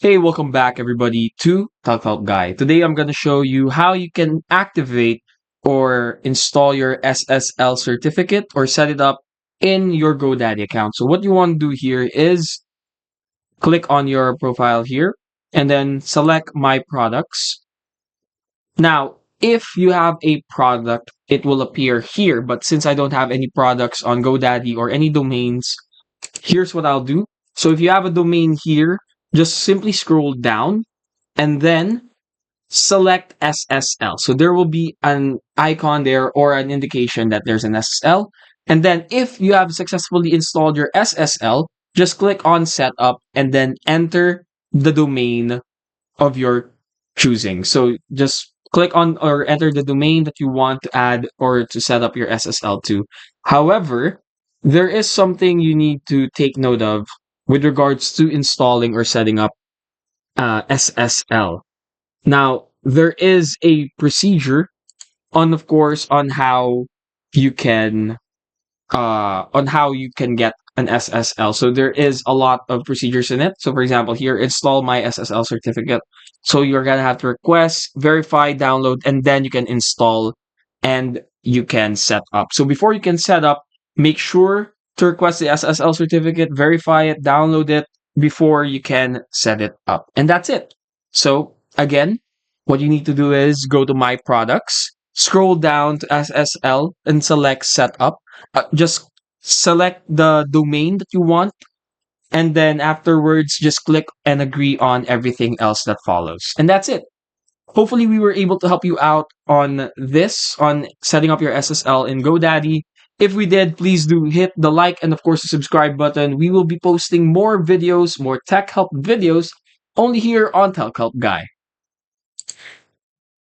Hey, welcome back everybody to Talk Help Guy. Today I'm going to show you how you can activate or install your SSL certificate or set it up in your GoDaddy account. So what you want to do here is click on your profile here and then select My Products. Now, if you have a product, it will appear here. But since I don't have any products on GoDaddy or any domains, here's what I'll do. So if you have a domain here, just simply scroll down and then select SSL. So there will be an icon there or an indication that there's an SSL. And then if you have successfully installed your SSL, just click on setup and then enter the domain of your choosing. So just click on or enter the domain that you want to add or to set up your SSL to. However, there is something you need to take note of with regards to installing or setting up SSL. Now, there is a procedure of course, on how you can get an SSL. So there is a lot of procedures in it. So for example, here, install my SSL certificate. So you're gonna have to request, verify, download, and then you can install and you can set up. So before you can set up, make sure to request the SSL certificate, verify it, download it before you can set it up. And that's it. So again, what you need to do is go to My Products, scroll down to SSL and select Setup. Just select the domain that you want, and then afterwards, just click and agree on everything else that follows. And that's it. Hopefully, we were able to help you out on this, on setting up your SSL in GoDaddy. If we did, please do hit the like and, of course, the subscribe button. We will be posting more videos, more tech help videos, only here on Tech Help Guy.